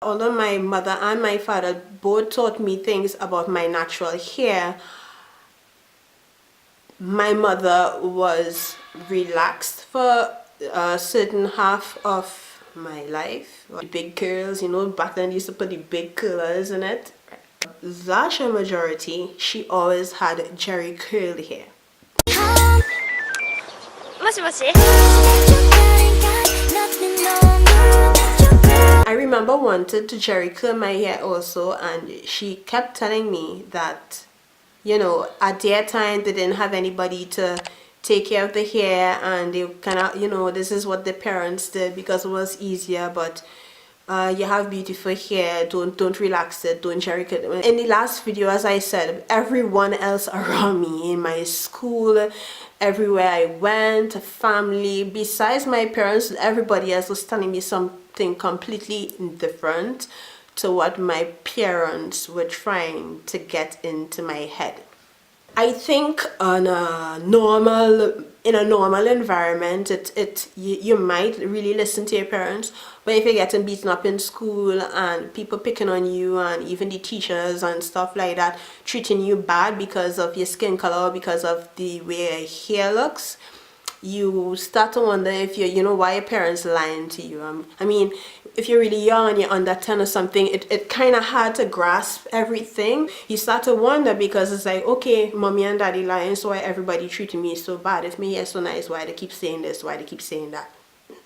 although my mother and my father both taught me things about my natural hair, my mother was relaxed for a certain half of my life. Big curls, you know, back then they used to put the big curlers in it. Large majority, she always had jerry curl hair. I remember wanted to jerry curl my hair also, and she kept telling me that, you know, at their time they didn't have anybody to take care of the hair, and they kind of, you know, this is what the parents did because it was easier. But you have beautiful hair, don't relax it, don't jerry curl it. In the last video, as I said, everyone else around me, in my school, everywhere I went, family, besides my parents, everybody else was telling me something completely different to what my parents were trying to get into my head. I think in a normal environment, you might really listen to your parents. But if you're getting beaten up in school and people picking on you, and even the teachers and stuff like that treating you bad because of your skin color, because of the way your hair looks, you start to wonder if you know, why your parents lying to you. I mean, if you're really young and you're under 10 or something, it kind of hard to grasp everything. You start to wonder, because it's like, okay, mommy and daddy lying, so why everybody treating me so bad? If my hair so nice, why they keep saying this, why they keep saying that?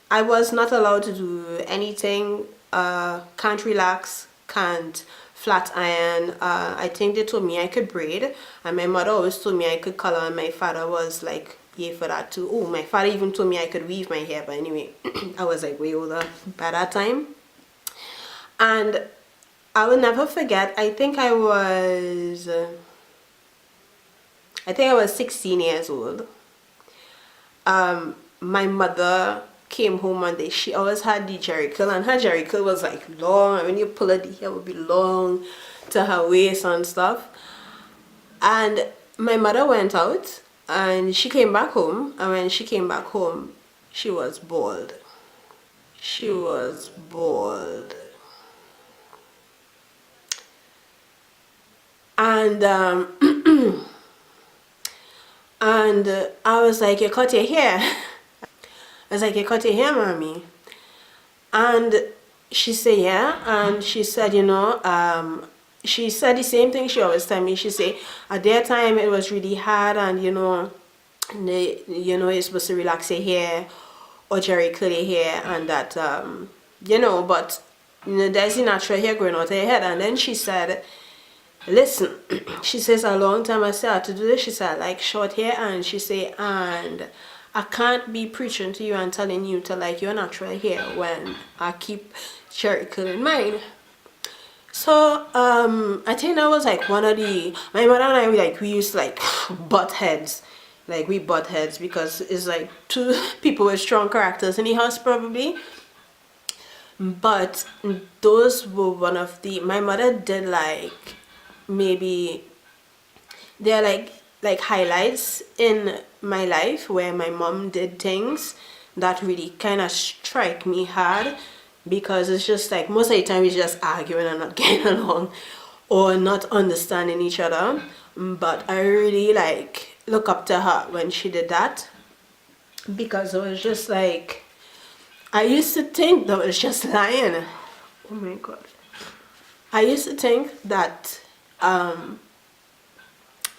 I was not allowed to do anything. Can't relax, can't flat iron. I think they told me I could braid, and my mother always told me I could color, and my father was like, yeah, for that too. Oh, my father even told me I could weave my hair, but anyway, I was like way older by that time. And I will never forget, I think I was 16 years old. My mother came home one day. She always had the jerry curl, and her jerry curl was like long, and when you pull it, the hair would be long to her waist and stuff. And my mother went out and she came back home, and when she came back home, she was bald. She was bald. And and I was like, you cut your hair? I was like, you cut your hair, mommy? And she said, yeah. And she said, you know, she said the same thing she always tell me. She said, at their time it was really hard, and you know, you're supposed to relax your hair or jerry curl your hair, and that you know, but you know, there's the natural hair growing out of your head. And then she said, listen, she says, a long time I started to do this. She said, I like short hair, and she said, and I can't be preaching to you and telling you to like your natural hair when I keep jerry curling mine. So I think that was like one of the, my mother and I, we used to like butt heads. Like we butt heads because it's like two people with strong characters in the house probably. But those were one of the, my mother did like, maybe they're like highlights in my life where my mom did things that really kind of strike me hard, because it's just like most of the time it's just arguing and not getting along or not understanding each other. But I really like look up to her when she did that, because it was just like, I used to think that was just lying. Oh my god. I used to think that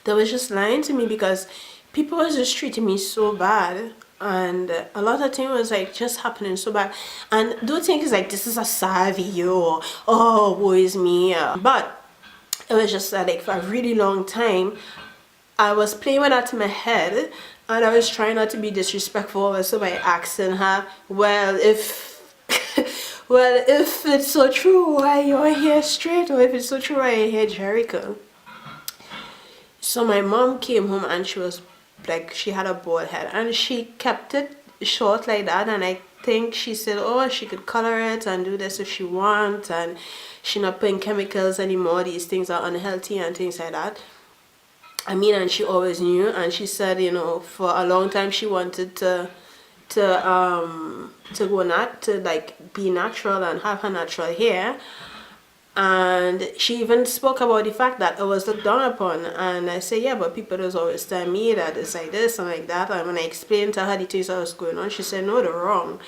they was just lying to me, because people was just treating me so bad, and a lot of things was like just happening so bad. And don't think it's like this is a sad video or oh woe is me, but it was just like for a really long time I was playing with that in my head, and I was trying not to be disrespectful also by asking her, well, if well, if it's so true, why your hair straight, or if it's so true, why your hair jerry curl? So my mom came home and she was like, she had a bald head and she kept it short like that, and I think she said, oh, she could color it and do this if she wants, and she not putting chemicals anymore, these things are unhealthy and things like that. I mean, and she always knew, and she said, you know, for a long time she wanted to go not to like be natural and have her natural hair. And she even spoke about the fact that I was looked down upon, and I said, yeah, but people just always tell me that it's like this and like that. And when I explained to her the things that was going on, she said, no, they're wrong.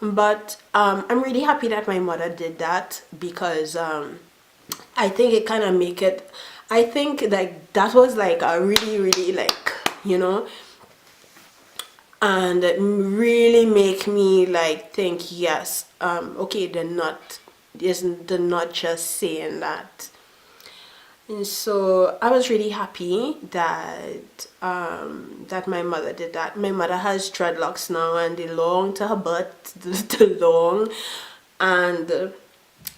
But I'm really happy that my mother did that, because I think it kind of make it, I think like that was like a really, really like, you know, and it really make me like think, yes, okay, they're not just saying that. And so I was really happy that that my mother did that. My mother has dreadlocks now, and they long to her butt, the long, and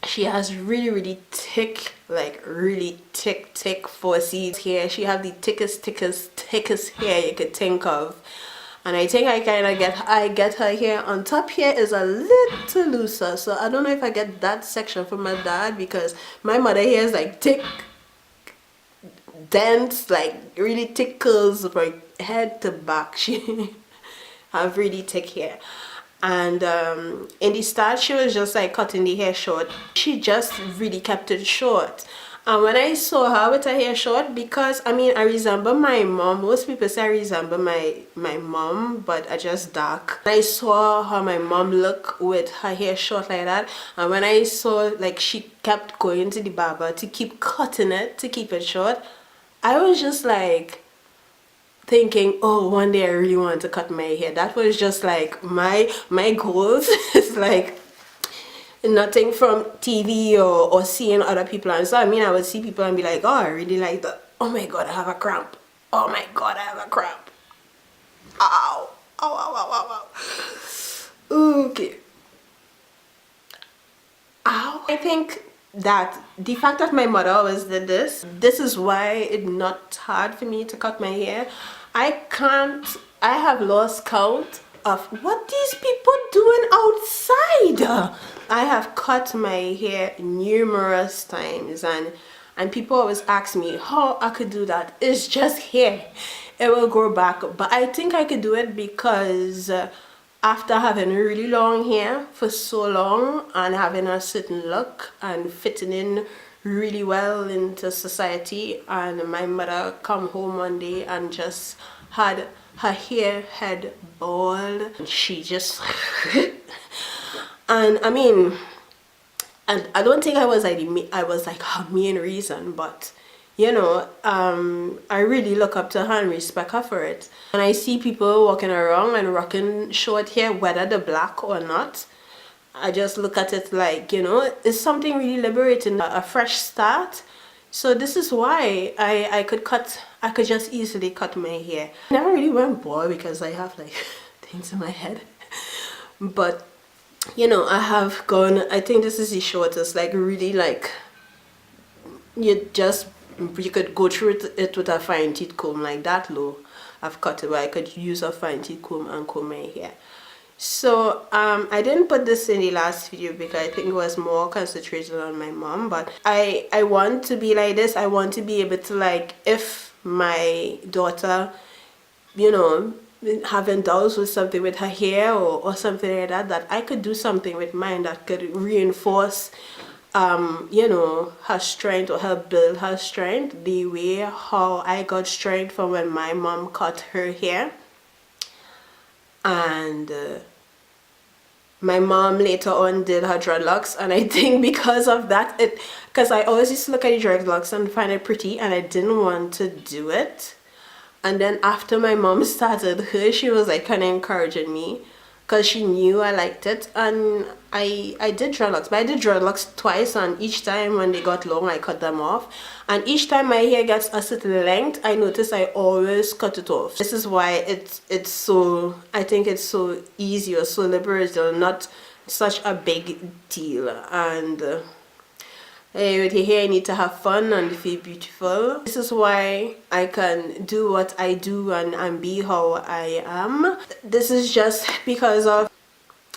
she has really, really thick, like really thick 4Cs hair. She have the thickest hair you could think of. And I think I kind of get her hair on top here is a little looser, so I don't know if I get that section from my dad, because my mother hair is like thick, dense, like really thick curls from head to back. She have really thick hair. And in the start she was just like cutting the hair short. She just really kept it short. And when I saw her with her hair short, because I mean I resemble my mom, most people say I resemble my mom, but I just dark. I saw how my mom look with her hair short like that, and when I saw like she kept going to the barber to keep cutting it to keep it short, I was just like thinking, oh, one day I really want to cut my hair. That was just like my goals. It's like nothing from TV or seeing other people. And so I mean I would see people and be like, oh, I really like that. Oh my god, I have a cramp. Oh my god, I have a cramp. Ow. Ow, ow, ow, ow, ow. Okay. Ow. I think that the fact that my mother always did this is why it's not hard for me to cut my hair. I have lost count of what these people doing outside. I have cut my hair numerous times, and people always ask me how I could do that. It's just hair, it will grow back. But I think I could do it because after having really long hair for so long and having a certain look and fitting in really well into society, and my mother come home one day and just had her hair head bald, and she just and I mean, and I don't think I was like her main reason, but you know, I really look up to her and respect her for it. When I see people walking around and rocking short hair, whether they're black or not, I just look at it like, you know, it's something really liberating, a fresh start. So this is why I could just easily cut my hair. I never really went bald because I have like things in my head, but you know, I have gone, I think this is the shortest, like really like you could go through it with a fine teeth comb, like that low. I've cut it, but I could use a fine teeth comb and comb my hair. So I didn't put this in the last video because I think it was more concentrated on my mom, but I want to be like this. I want to be able to, like, if my daughter, you know, having doubts with something with her hair or something like that, that I could do something with mine that could reinforce you know, her strength, or help build her strength the way how I got strength from when my mom cut her hair. And my mom later on did her dreadlocks, and I think because of that, because I always used to look at the dreadlocks and find it pretty, and I didn't want to do it. And then after my mom started her, she was like kind of encouraging me because she knew I liked it. And I did dreadlocks, but I did dreadlocks twice, and each time when they got long I cut them off, and each time my hair gets a certain length, I notice I always cut it off. This is why it's so, I think it's so easy or so liberating, not such a big deal. And with your hair you need to have fun and feel beautiful. This is why I can do what I do and be how I am. This is just because of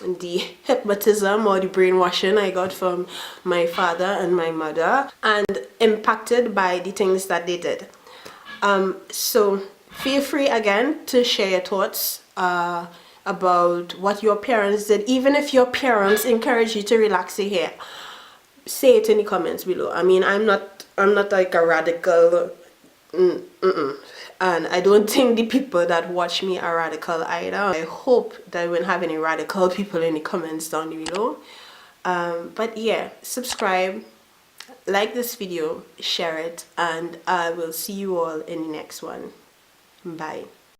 the hypnotism or the brainwashing I got from my father and my mother, and impacted by the things that they did. So feel free again to share your thoughts about what your parents did, even if your parents encourage you to relax your hair. say it in the comments below. I mean, I'm not like a radical, and I don't think the people that watch me are radical either. I hope that I won't have any radical people in the comments down below. But yeah, subscribe, like this video, share it, and I will see you all in the next one. Bye.